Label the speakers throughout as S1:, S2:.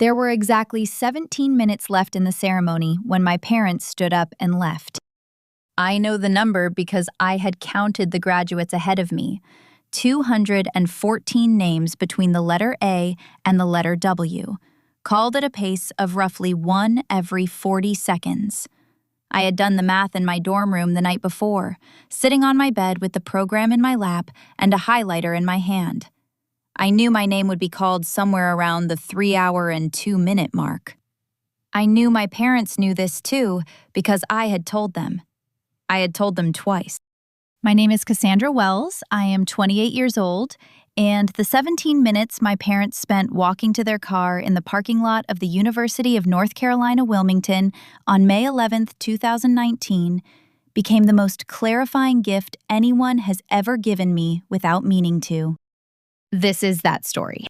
S1: There were exactly 17 minutes left in the ceremony when my parents stood up and left. I know the number because I had counted the graduates ahead of me. 214 names between the letter A and the letter W, called at a pace of roughly one every 40 seconds. I had done the math in my dorm room the night before, sitting on my bed with the program in my lap and a highlighter in my hand. I knew my name would be called somewhere around the 3-hour and 2-minute mark. I knew my parents knew this too because I had told them. I had told them twice. My name is Cassandra Wells. I am 28 years old, and the 17 minutes my parents spent walking to their car in the parking lot of the University of North Carolina, Wilmington on May 11th, 2019, became the most clarifying gift anyone has ever given me without meaning to. This is that story.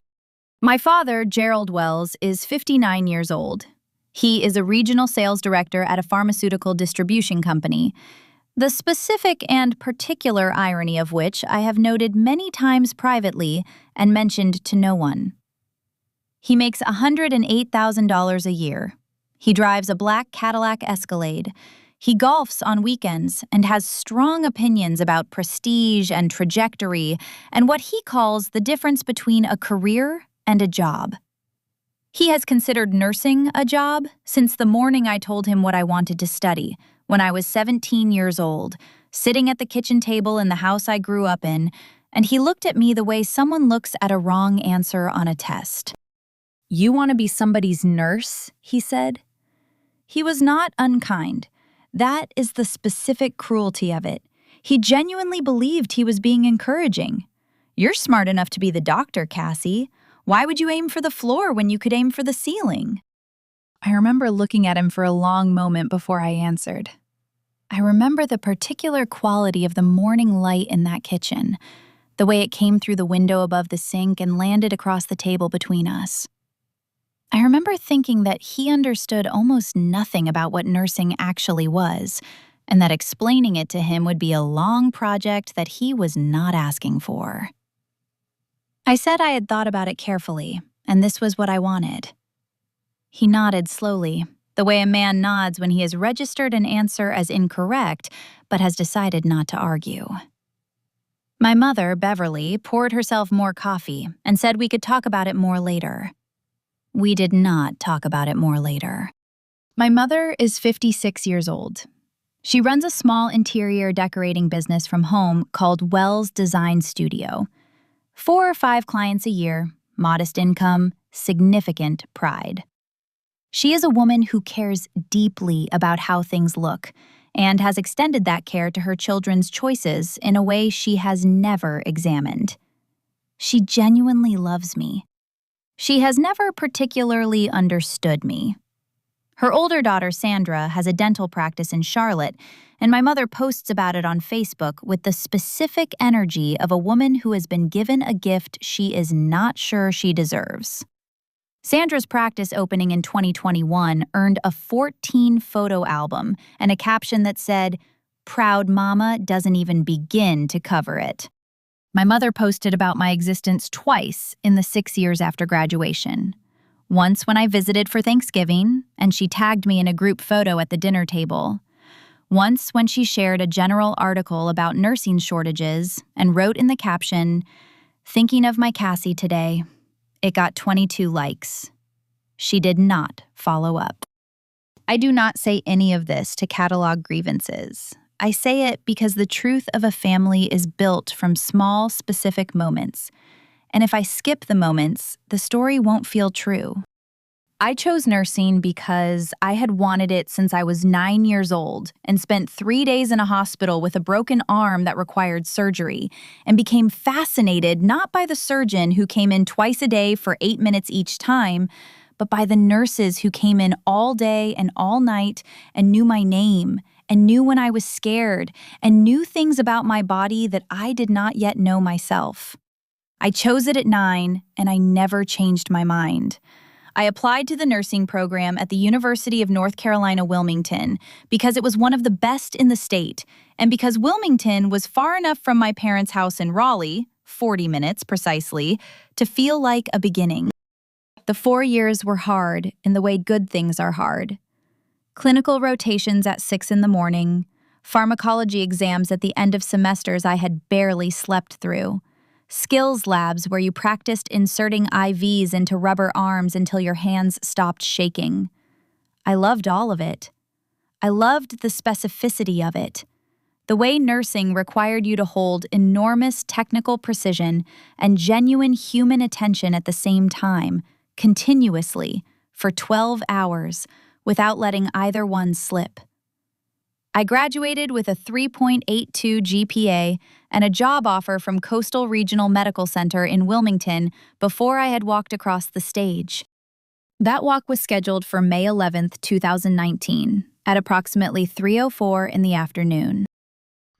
S1: My father, Gerald Wells, is 59 years old. He is a regional sales director at a pharmaceutical distribution company, the specific and particular irony of which I have noted many times privately and mentioned to no one. He makes $108,000 a year. He drives a black Cadillac Escalade. He golfs on weekends and has strong opinions about prestige and trajectory and what he calls the difference between a career and a job. He has considered nursing a job since the morning I told him what I wanted to study, when I was 17 years old, sitting at the kitchen table in the house I grew up in, and he looked at me the way someone looks at a wrong answer on a test. "You want to be somebody's nurse?" he said. He was not unkind. That is the specific cruelty of it. He genuinely believed he was being encouraging. "You're smart enough to be the doctor, Cassie. Why would you aim for the floor when you could aim for the ceiling?" I remember looking at him for a long moment before I answered. I remember the particular quality of the morning light in that kitchen, the way it came through the window above the sink and landed across the table between us. I remember thinking that he understood almost nothing about what nursing actually was, and that explaining it to him would be a long project that he was not asking for. I said I had thought about it carefully, and this was what I wanted. He nodded slowly, the way a man nods when he has registered an answer as incorrect, but has decided not to argue. My mother, Beverly, poured herself more coffee and said we could talk about it more later. We did not talk about it more later. My mother is 56 years old. She runs a small interior decorating business from home called Wells Design Studio. 4 or 5 clients a year, modest income, significant pride. She is a woman who cares deeply about how things look and has extended that care to her children's choices in a way she has never examined. She genuinely loves me. She has never particularly understood me. Her older daughter, Sandra, has a dental practice in Charlotte, and my mother posts about it on Facebook with the specific energy of a woman who has been given a gift she is not sure she deserves. Sandra's practice opening in 2021 earned a 14-photo album and a caption that said, "Proud Mama doesn't even begin to cover it." My mother posted about my existence twice in the 6 years after graduation. Once when I visited for Thanksgiving, and she tagged me in a group photo at the dinner table. Once when she shared a general article about nursing shortages and wrote in the caption, "Thinking of my Cassie today." It got 22 likes. She did not follow up. I do not say any of this to catalog grievances. I say it because the truth of a family is built from small, specific moments. And if I skip the moments, the story won't feel true. I chose nursing because I had wanted it since I was 9 years old and spent 3 days in a hospital with a broken arm that required surgery and became fascinated not by the surgeon who came in twice a day for 8 minutes each time, but by the nurses who came in all day and all night and knew my name and knew when I was scared and knew things about my body that I did not yet know myself. I chose it at 9 and I never changed my mind. I applied to the nursing program at the University of North Carolina, Wilmington, because it was one of the best in the state, and because Wilmington was far enough from my parents' house in Raleigh, 40 minutes precisely, to feel like a beginning. The 4 years were hard in the way good things are hard. Clinical rotations at 6 in the morning, pharmacology exams at the end of semesters I had barely slept through, skills labs where you practiced inserting IVs into rubber arms until your hands stopped shaking. I loved all of it. I loved the specificity of it. The way nursing required you to hold enormous technical precision and genuine human attention at the same time, continuously, for 12 hours, without letting either one slip. I graduated with a 3.82 GPA and a job offer from Coastal Regional Medical Center in Wilmington before I had walked across the stage. That walk was scheduled for May 11th, 2019, at approximately 3:04 in the afternoon.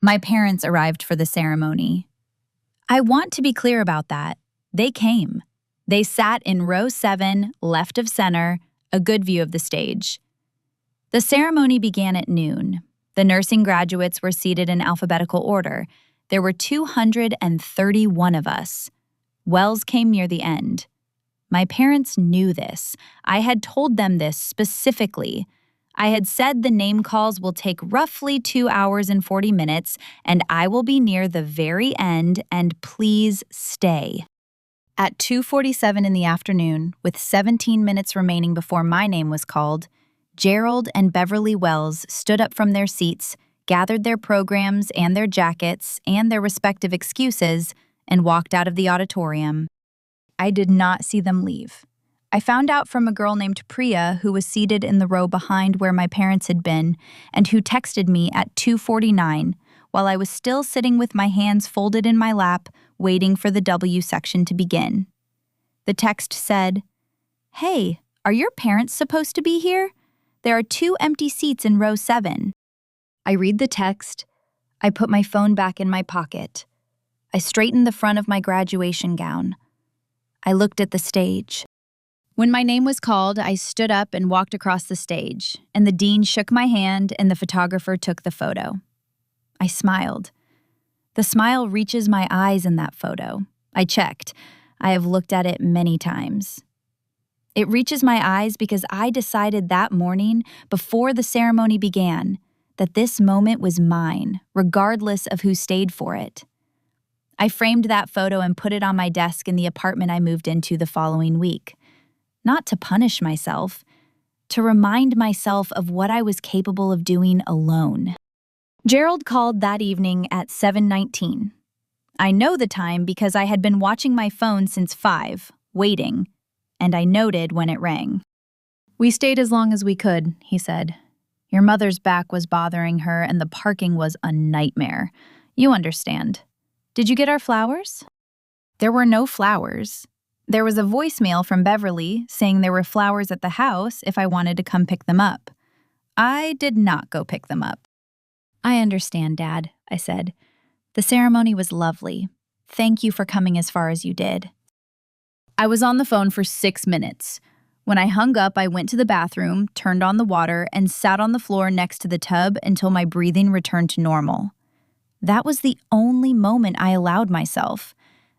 S1: My parents arrived for the ceremony. I want to be clear about that. They came. They sat in row 7, left of center, a good view of the stage. The ceremony began at noon. The nursing graduates were seated in alphabetical order. There were 231 of us. Wells came near the end. My parents knew this. I had told them this specifically. I had said the name calls will take roughly 2 hours and 40 minutes, and I will be near the very end, and please stay. At 2:47 in the afternoon, with 17 minutes remaining before my name was called, Gerald and Beverly Wells stood up from their seats, gathered their programs and their jackets and their respective excuses, and walked out of the auditorium. I did not see them leave. I found out from a girl named Priya who was seated in the row behind where my parents had been and who texted me at 2:49 while I was still sitting with my hands folded in my lap waiting for the W section to begin. The text said, "Hey, are your parents supposed to be here? There are 2 empty seats in row 7. I read the text. I put my phone back in my pocket. I straightened the front of my graduation gown. I looked at the stage. When my name was called, I stood up and walked across the stage, and the dean shook my hand and the photographer took the photo. I smiled. The smile reaches my eyes in that photo. I checked. I have looked at it many times. It reaches my eyes because I decided that morning, before the ceremony began, that this moment was mine, regardless of who stayed for it. I framed that photo and put it on my desk in the apartment I moved into the following week. Not to punish myself, to remind myself of what I was capable of doing alone. Gerald called that evening at 7:19. I know the time because I had been watching my phone since 5, waiting, and I noted when it rang. "We stayed as long as we could," he said. "Your mother's back was bothering her and the parking was a nightmare. You understand. Did you get our flowers?" There were no flowers. There was a voicemail from Beverly saying there were flowers at the house if I wanted to come pick them up. I did not go pick them up. "I understand, Dad," I said. "The ceremony was lovely. Thank you for coming as far as you did." I was on the phone for 6 minutes. When I hung up, I went to the bathroom, turned on the water, and sat on the floor next to the tub until my breathing returned to normal. That was the only moment I allowed myself.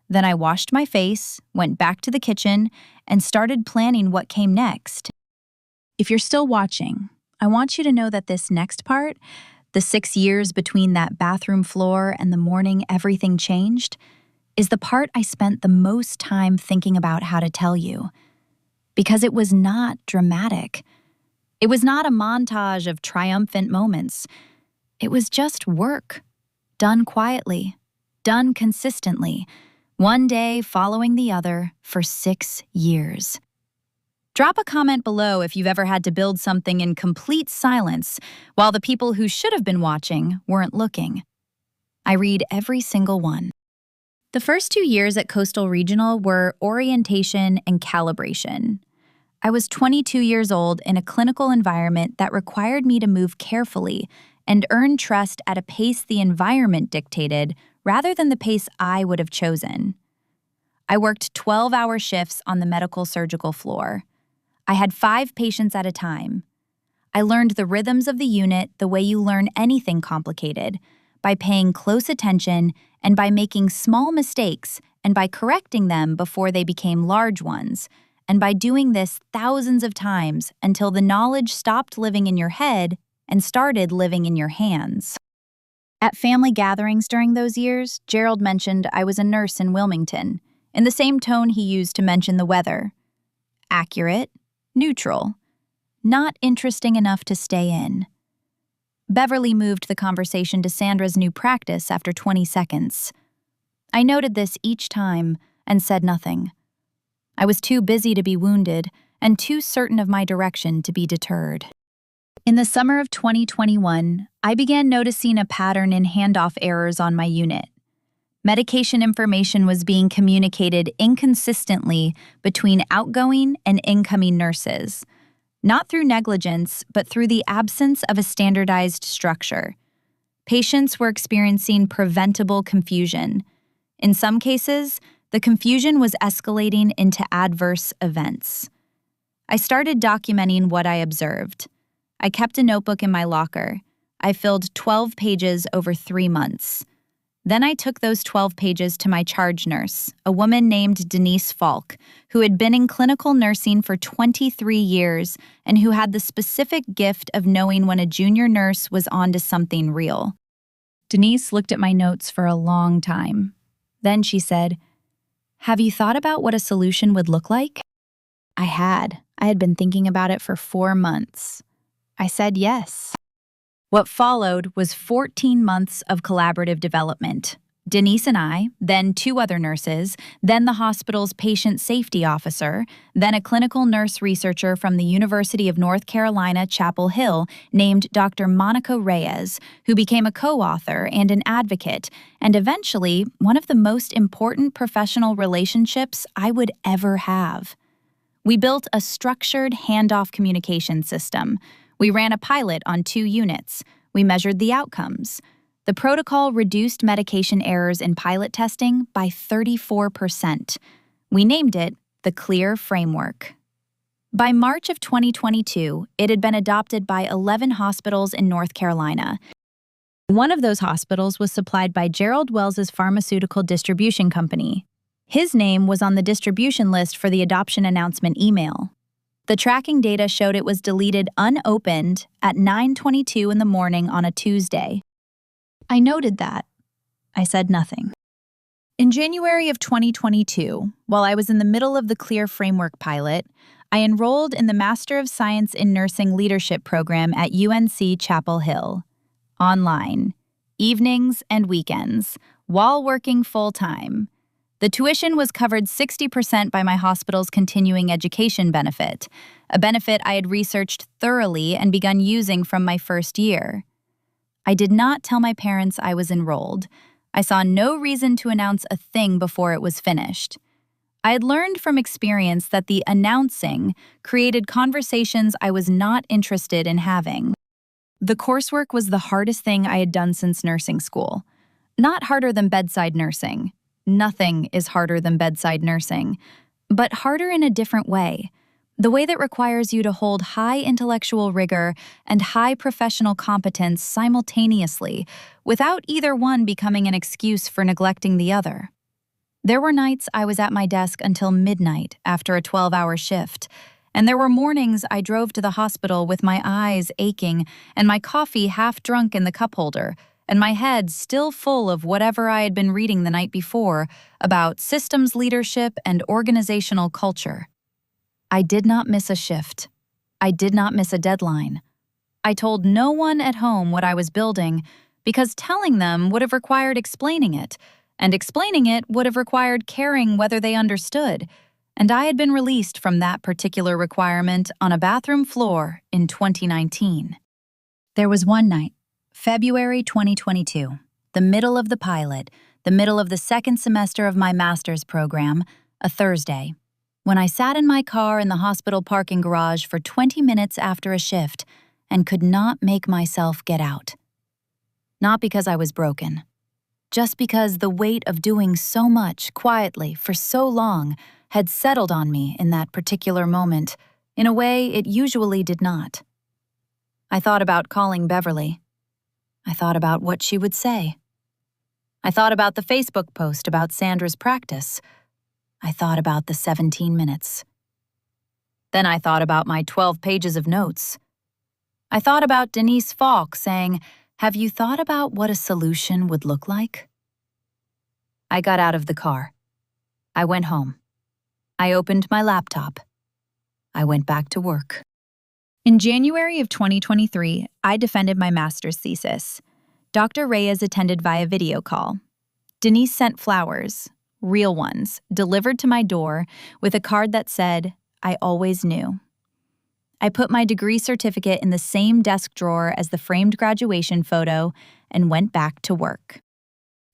S1: Then I washed my face, went back to the kitchen, and started planning what came next. If you're still watching, I want you to know that this next part, the 6 years between that bathroom floor and the morning everything changed, is the part I spent the most time thinking about how to tell you. Because it was not dramatic. It was not a montage of triumphant moments. It was just work, done quietly, done consistently, one day following the other for 6 years. Drop a comment below if you've ever had to build something in complete silence while the people who should have been watching weren't looking. I read every single one. The first 2 years at Coastal Regional were orientation and calibration. I was 22 years old in a clinical environment that required me to move carefully and earn trust at a pace the environment dictated rather than the pace I would have chosen. I worked 12-hour shifts on the medical surgical floor. I had 5 patients at a time. I learned the rhythms of the unit the way you learn anything complicated, by paying close attention and by making small mistakes and by correcting them before they became large ones, and by doing this thousands of times until the knowledge stopped living in your head and started living in your hands. At family gatherings during those years, Gerald mentioned I was a nurse in Wilmington, in the same tone he used to mention the weather. Accurate, neutral, not interesting enough to stay in. Beverly moved the conversation to Sandra's new practice after 20 seconds. I noted this each time and said nothing. I was too busy to be wounded and too certain of my direction to be deterred. In the summer of 2021, I began noticing a pattern in handoff errors on my unit. Medication information was being communicated inconsistently between outgoing and incoming nurses, not through negligence, but through the absence of a standardized structure. Patients were experiencing preventable confusion. In some cases, the confusion was escalating into adverse events. I started documenting what I observed. I kept a notebook in my locker. I filled 12 pages over 3 months. Then I took those 12 pages to my charge nurse, a woman named Denise Falk, who had been in clinical nursing for 23 years and who had the specific gift of knowing when a junior nurse was onto something real. Denise looked at my notes for a long time. Then she said, "Have you thought about what a solution would look like?" I had. I had been thinking about it for 4 months. I said yes. What followed was 14 months of collaborative development. Denise and I, then 2 other nurses, then the hospital's patient safety officer, then a clinical nurse researcher from the University of North Carolina, Chapel Hill, named Dr. Monica Reyes, who became a co-author and an advocate, and eventually one of the most important professional relationships I would ever have. We built a structured handoff communication system. We ran a pilot on 2 units. We measured the outcomes. The protocol reduced medication errors in pilot testing by 34%. We named it the CLEAR Framework. By March of 2022, it had been adopted by 11 hospitals in North Carolina. One of those hospitals was supplied by Gerald Wells's pharmaceutical distribution company. His name was on the distribution list for the adoption announcement email. The tracking data showed it was deleted unopened at 9:22 in the morning on a Tuesday. I noted that. I said nothing. In January of 2022, while I was in the middle of the CLEAR Framework pilot, I enrolled in the Master of Science in Nursing Leadership program at UNC Chapel Hill. Online, evenings and weekends, while working full-time. The tuition was covered 60% by my hospital's continuing education benefit, a benefit I had researched thoroughly and begun using from my first year. I did not tell my parents I was enrolled. I saw no reason to announce a thing before it was finished. I had learned from experience that the announcing created conversations I was not interested in having. The coursework was the hardest thing I had done since nursing school. Not harder than bedside nursing. Nothing is harder than bedside nursing, but harder in a different way. The way that requires you to hold high intellectual rigor and high professional competence simultaneously, without either one becoming an excuse for neglecting the other. There were nights I was at my desk until midnight after a 12-hour shift, and there were mornings I drove to the hospital with my eyes aching and my coffee half drunk in the cup holder, and my head still full of whatever I had been reading the night before about systems leadership and organizational culture. I did not miss a shift. I did not miss a deadline. I told no one at home what I was building because telling them would have required explaining it, and explaining it would have required caring whether they understood, and I had been released from that particular requirement on a bathroom floor in 2019. There was one night, February 2022, the middle of the pilot, the middle of the second semester of my master's program, a Thursday, when I sat in my car in the hospital parking garage for 20 minutes after a shift and could not make myself get out. Not because I was broken, just because the weight of doing so much quietly for so long had settled on me in that particular moment in a way it usually did not. I thought about calling Beverly. I thought about what she would say. I thought about the Facebook post about Sandra's practice. I thought about the 17 minutes. Then I thought about my 12 pages of notes. I thought about Denise Falk saying, "Have you thought about what a solution would look like?" I got out of the car. I went home. I opened my laptop. I went back to work. In January of 2023, I defended my master's thesis. Dr. Reyes attended via video call. Denise sent flowers, real ones, delivered to my door with a card that said, "I always knew." I put my degree certificate in the same desk drawer as the framed graduation photo and went back to work.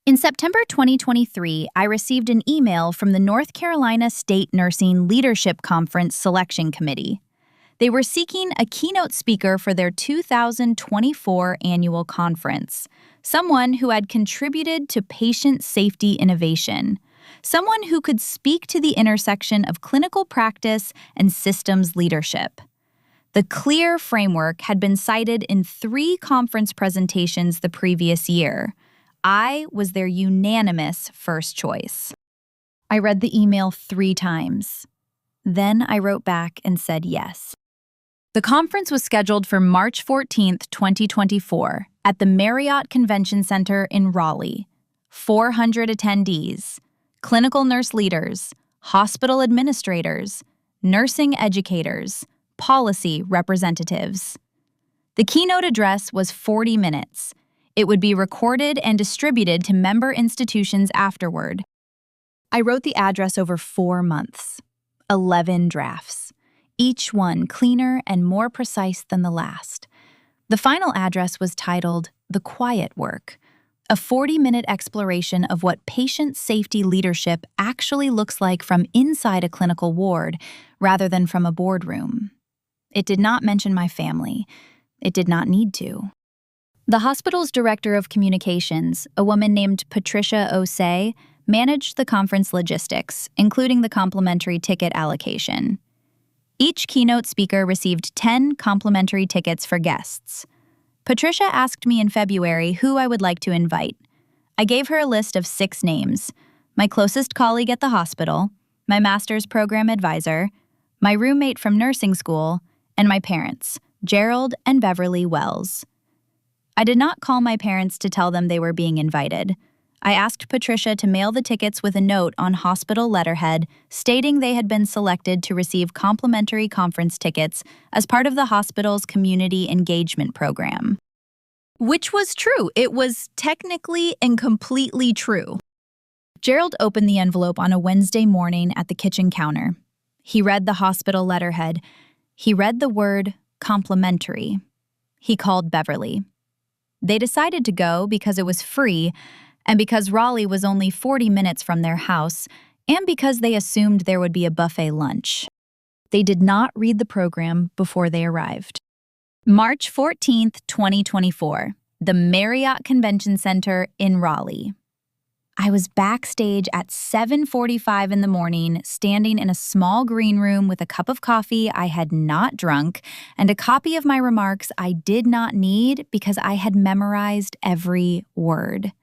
S1: In September 2023, I received an email from the North Carolina State Nursing Leadership Conference Selection Committee. They were seeking a keynote speaker for their 2024 annual conference, someone who had contributed to patient safety innovation, someone who could speak to the intersection of clinical practice and systems leadership. The CLEAR framework had been cited in 3 conference presentations the previous year. I was their unanimous first choice. I read the email 3 times. Then I wrote back and said yes. The conference was scheduled for March 14, 2024, at the Marriott Convention Center in Raleigh. 400 attendees, clinical nurse leaders, hospital administrators, nursing educators, policy representatives. The keynote address was 40 minutes. It would be recorded and distributed to member institutions afterward. I wrote the address over 4 months, 11 drafts, each one cleaner and more precise than the last. The final address was titled The Quiet Work, a 40-minute exploration of what patient safety leadership actually looks like from inside a clinical ward rather than from a boardroom. It did not mention my family. It did not need to. The hospital's director of communications, a woman named Patricia Osei, managed the conference logistics, including the complimentary ticket allocation. Each keynote speaker received 10 complimentary tickets for guests. Patricia asked me in February who I would like to invite. I gave her a list of 6 names: my closest colleague at the hospital, my master's program advisor, my roommate from nursing school, and my parents, Gerald and Beverly Wells. I did not call my parents to tell them they were being invited. I asked Patricia to mail the tickets with a note on hospital letterhead stating they had been selected to receive complimentary conference tickets as part of the hospital's community engagement program. Which was true. It was technically and completely true. Gerald opened the envelope on a Wednesday morning at the kitchen counter. He read the hospital letterhead. He read the word complimentary. He called Beverly. They decided to go because it was free, and because Raleigh was only 40 minutes from their house, and because they assumed there would be a buffet lunch. They did not read the program before they arrived. March 14, 2024, the Marriott Convention Center in Raleigh. I was backstage at 7:45 in the morning, standing in a small green room with a cup of coffee I had not drunk and a copy of my remarks I did not need because I had memorized every word.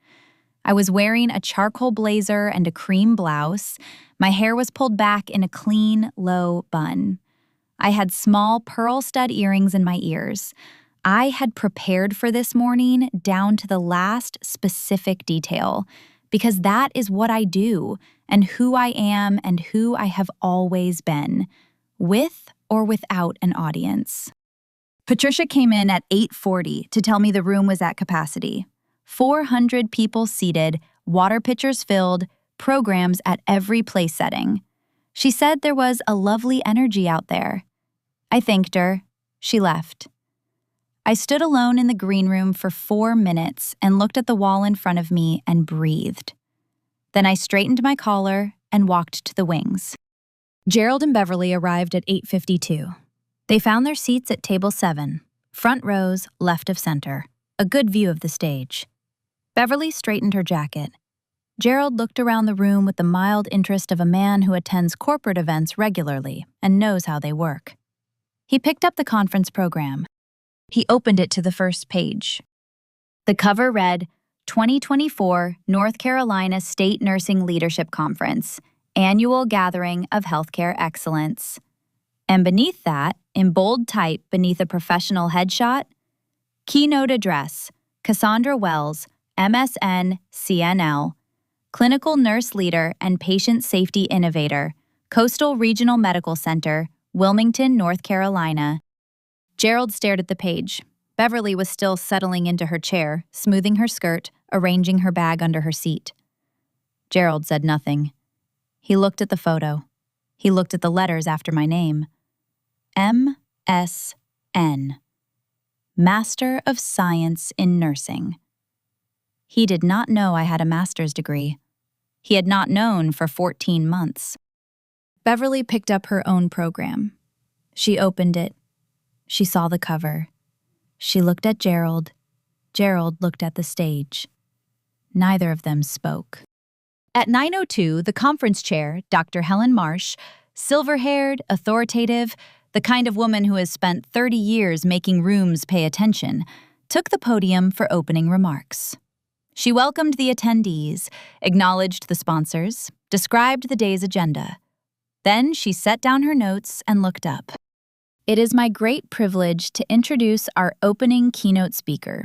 S1: I was wearing a charcoal blazer and a cream blouse. My hair was pulled back in a clean, low bun. I had small pearl stud earrings in my ears. I had prepared for this morning down to the last specific detail, because that is what I do and who I am and who I have always been, with or without an audience. Patricia came in at 8:40 to tell me the room was at capacity. 400 people seated, water pitchers filled, programs at every place setting. She said there was a lovely energy out there. I thanked her. She left. I stood alone in the green room for 4 minutes and looked at the wall in front of me and breathed. Then I straightened my collar and walked to the wings. Gerald and Beverly arrived at 8:52. They found their seats at table 7, front rows, left of center, a good view of the stage. Beverly straightened her jacket. Gerald looked around the room with the mild interest of a man who attends corporate events regularly and knows how they work. He picked up the conference program. He opened it to the first page. The cover read, 2024 North Carolina State Nursing Leadership Conference, Annual Gathering of Healthcare Excellence. And beneath that, in bold type beneath a professional headshot, keynote address, Cassandra Wells, MSN, CNL, clinical nurse leader and patient safety innovator, Coastal Regional Medical Center, Wilmington, North Carolina. Gerald stared at the page. Beverly was still settling into her chair, smoothing her skirt, arranging her bag under her seat. Gerald said nothing. He looked at the photo. He looked at the letters after my name. M.S.N. Master of Science in Nursing. He did not know I had a master's degree. He had not known for 14 months. Beverly picked up her own program. She opened it. She saw the cover. She looked at Gerald. Gerald looked at the stage. Neither of them spoke. At 9:02, the conference chair, Dr. Helen Marsh, silver-haired, authoritative, the kind of woman who has spent 30 years making rooms pay attention, took the podium for opening remarks. She welcomed the attendees, acknowledged the sponsors, described the day's agenda. Then she set down her notes and looked up. It is my great privilege to introduce our opening keynote speaker.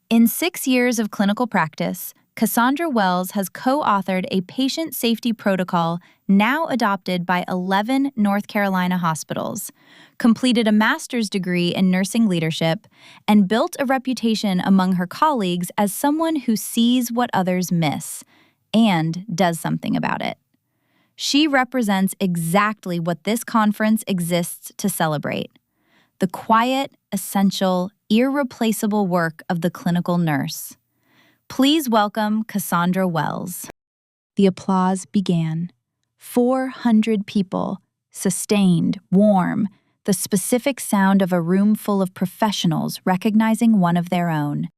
S1: In 6 years of clinical practice, Cassandra Wells has co-authored a patient safety protocol now adopted by 11 North Carolina hospitals, completed a master's degree in nursing leadership, and built a reputation among her colleagues as someone who sees what others miss and does something about it. She represents exactly what this conference exists to celebrate: the quiet, essential, irreplaceable work of the clinical nurse. Please welcome Cassandra Wells. The applause began. 400 people, sustained, warm, the specific sound of a room full of professionals recognizing one of their own.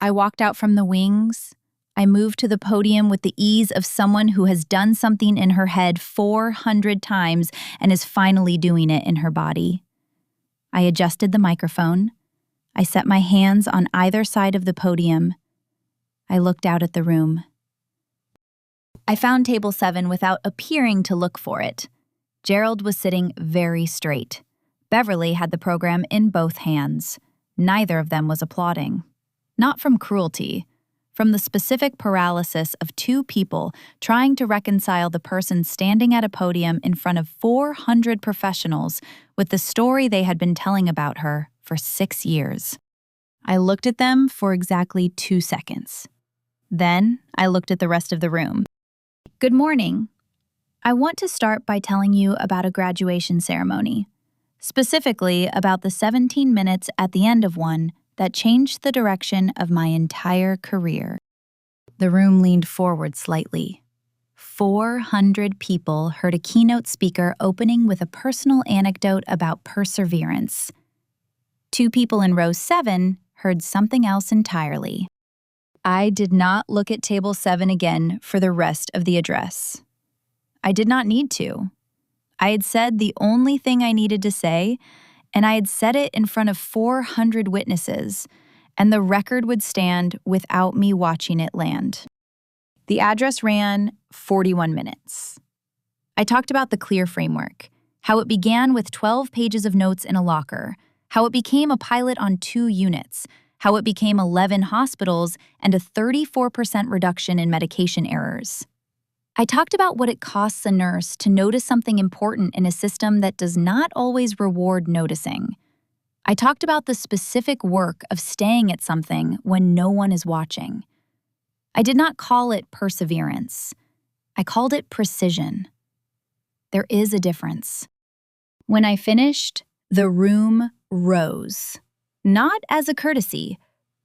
S1: I walked out from the wings. I moved to the podium with the ease of someone who has done something in her head 400 times and is finally doing it in her body. I adjusted the microphone. I set my hands on either side of the podium. I looked out at the room. I found table 7 without appearing to look for it. Gerald was sitting very straight. Beverly had the program in both hands. Neither of them was applauding. Not from cruelty, from the specific paralysis of 2 people trying to reconcile the person standing at a podium in front of 400 professionals with the story they had been telling about her for 6 years. I looked at them for exactly 2 seconds. Then I looked at the rest of the room. Good morning. I want to start by telling you about a graduation ceremony, specifically about the 17 minutes at the end of one that changed the direction of my entire career. The room leaned forward slightly. 400 people heard a keynote speaker opening with a personal anecdote about perseverance. 2 people in row 7 heard something else entirely. I did not look at table 7 again for the rest of the address. I did not need to. I had said the only thing I needed to say, and I had said it in front of 400 witnesses, and the record would stand without me watching it land. The address ran 41 minutes. I talked about the CLEAR framework, how it began with 12 pages of notes in a locker, how it became a pilot on 2 units, how it became 11 hospitals, and a 34% reduction in medication errors. I talked about what it costs a nurse to notice something important in a system that does not always reward noticing. I talked about the specific work of staying at something when no one is watching. I did not call it perseverance. I called it precision. There is a difference. When I finished, the room rose. Not as a courtesy,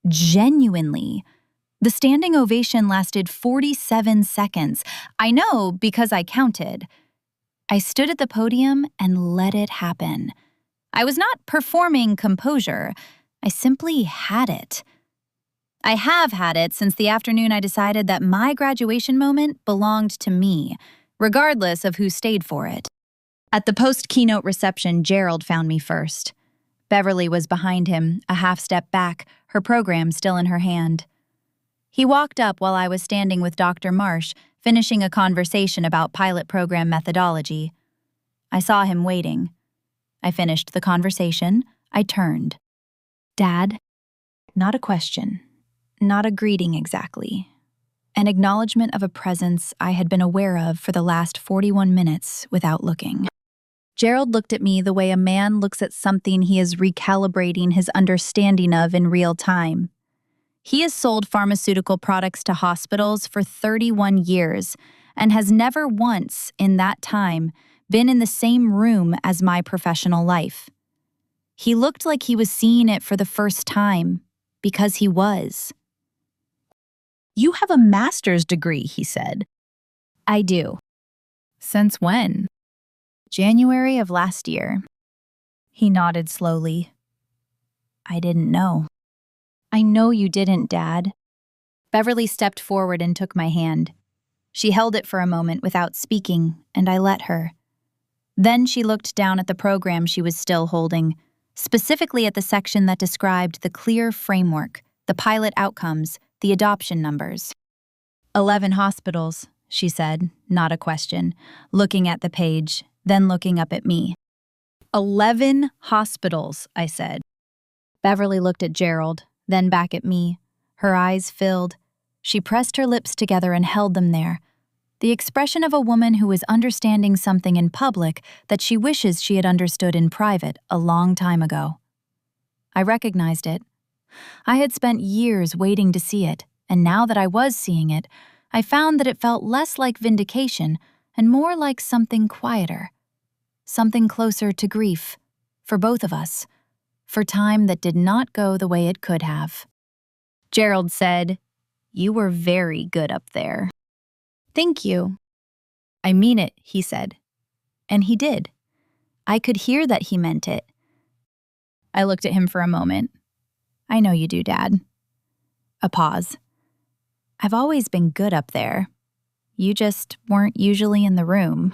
S1: genuinely. The standing ovation lasted 47 seconds. I know because I counted. I stood at the podium and let it happen. I was not performing composure. I simply had it. I have had it since the afternoon I decided that my graduation moment belonged to me, regardless of who stayed for it. At the post-keynote reception, Gerald found me first. Beverly was behind him, a half step back, her program still in her hand. He walked up while I was standing with Dr. Marsh, finishing a conversation about pilot program methodology. I saw him waiting, I finished the conversation. I turned. Dad? Not a question. Not a greeting exactly. An acknowledgement of a presence I had been aware of for the last 41 minutes without looking. Gerald looked at me the way a man looks at something he is recalibrating his understanding of in real time. He has sold pharmaceutical products to hospitals for 31 years and has never once, in that time, been in the same room as my professional life. He looked like he was seeing it for the first time, because he was. "You have a master's degree," he said. "I do." "Since when?" "January of last year." He nodded slowly. "I didn't know." "I know you didn't, Dad." Beverly stepped forward and took my hand. She held it for a moment without speaking, and I let her. Then she looked down at the program she was still holding, specifically at the section that described the clear framework, the pilot outcomes, the adoption numbers. 11 hospitals, she said, not a question, looking at the page, then looking up at me. 11 hospitals, I said. Beverly looked at Gerald, then back at me. Her eyes filled. She pressed her lips together and held them there. The expression of a woman who is understanding something in public that she wishes she had understood in private a long time ago. I recognized it. I had spent years waiting to see it, and now that I was seeing it, I found that it felt less like vindication and more like something quieter. Something closer to grief, for both of us, for time that did not go the way it could have. Gerald said, "You were very good up there." "Thank you." "I mean it," he said. And he did. I could hear that he meant it. I looked at him for a moment. "I know you do, Dad." A pause. "I've always been good up there. You just weren't usually in the room."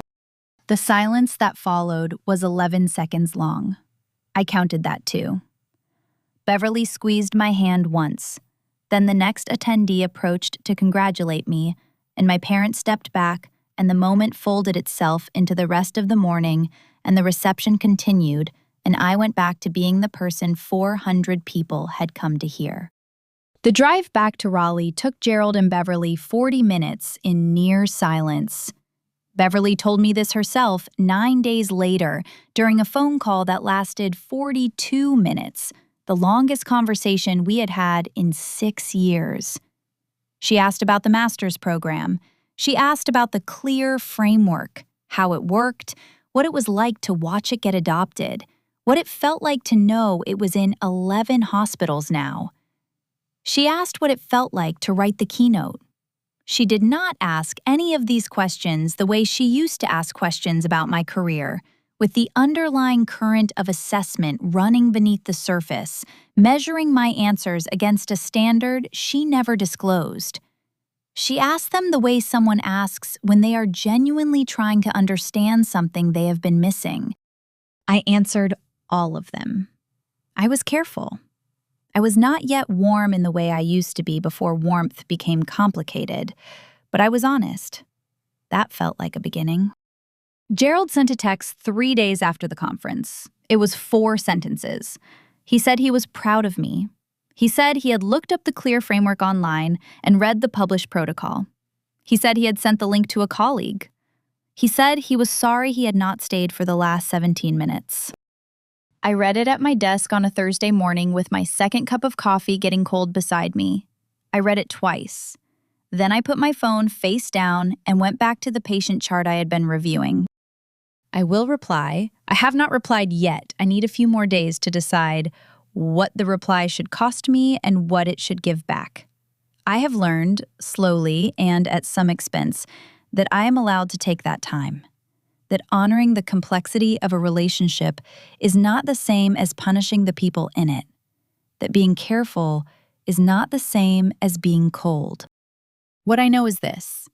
S1: The silence that followed was 11 seconds long. I counted that too. Beverly squeezed my hand once. Then the next attendee approached to congratulate me, and my parents stepped back, and the moment folded itself into the rest of the morning, and the reception continued, and I went back to being the person 400 people had come to hear. The drive back to Raleigh took Gerald and Beverly 40 minutes in near silence. Beverly told me this herself 9 days later during a phone call that lasted 42 minutes, the longest conversation we had had in 6 years. She asked about the master's program. She asked about the clear framework, how it worked, what it was like to watch it get adopted, what it felt like to know it was in 11 hospitals now. She asked what it felt like to write the keynote. She did not ask any of these questions the way she used to ask questions about my career, with the underlying current of assessment running beneath the surface, measuring my answers against a standard she never disclosed. She asked them the way someone asks when they are genuinely trying to understand something they have been missing. I answered all of them. I was careful. I was not yet warm in the way I used to be before warmth became complicated, but I was honest. That felt like a beginning. Gerald sent a text 3 days after the conference. It was 4 sentences. He said he was proud of me. He said he had looked up the CLEAR framework online and read the published protocol. He said he had sent the link to a colleague. He said he was sorry he had not stayed for the last 17 minutes. I read it at my desk on a Thursday morning with my second cup of coffee getting cold beside me. I read it twice. Then I put my phone face down and went back to the patient chart I had been reviewing. I will reply. I have not replied yet. I need a few more days to decide what the reply should cost me and what it should give back. I have learned, slowly and at some expense, that I am allowed to take that time. That honoring the complexity of a relationship is not the same as punishing the people in it. That being careful is not the same as being cold. What I know is this.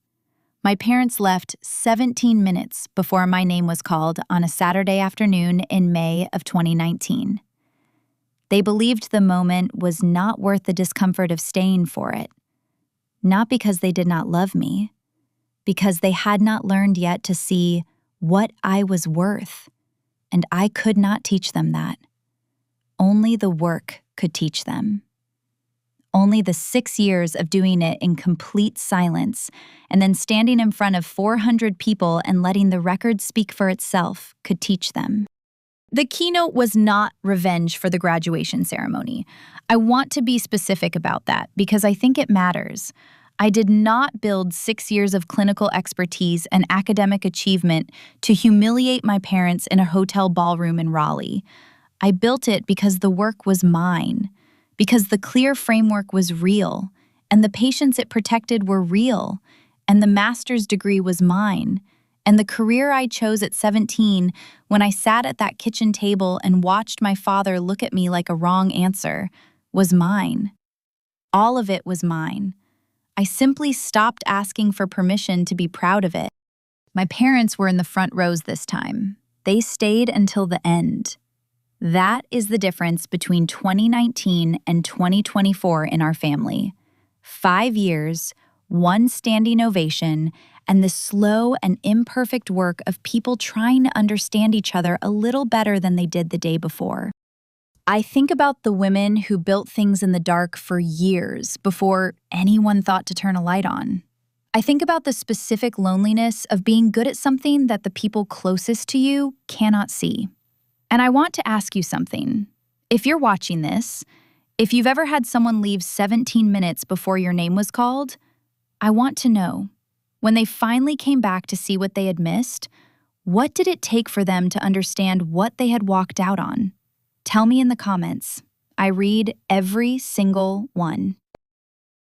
S1: My parents left 17 minutes before my name was called on a Saturday afternoon in May of 2019. They believed the moment was not worth the discomfort of staying for it. Not because they did not love me, because they had not learned yet to see what I was worth, and I could not teach them that. Only the work could teach them. Only the 6 years of doing it in complete silence and then standing in front of 400 people and letting the record speak for itself could teach them. The keynote was not revenge for the graduation ceremony. I want to be specific about that because I think it matters. I did not build 6 years of clinical expertise and academic achievement to humiliate my parents in a hotel ballroom in Raleigh. I built it because the work was mine, because the clear framework was real, and the patients it protected were real, and the master's degree was mine, and the career I chose at 17 when I sat at that kitchen table and watched my father look at me like a wrong answer was mine. All of it was mine. I simply stopped asking for permission to be proud of it. My parents were in the front rows this time. They stayed until the end. That is the difference between 2019 and 2024 in our family. 5 years, one standing ovation, and the slow and imperfect work of people trying to understand each other a little better than they did the day before. I think about the women who built things in the dark for years before anyone thought to turn a light on. I think about the specific loneliness of being good at something that the people closest to you cannot see. And I want to ask you something. If you're watching this, if you've ever had someone leave 17 minutes before your name was called, I want to know, when they finally came back to see what they had missed, what did it take for them to understand what they had walked out on? Tell me in the comments. I read every single one.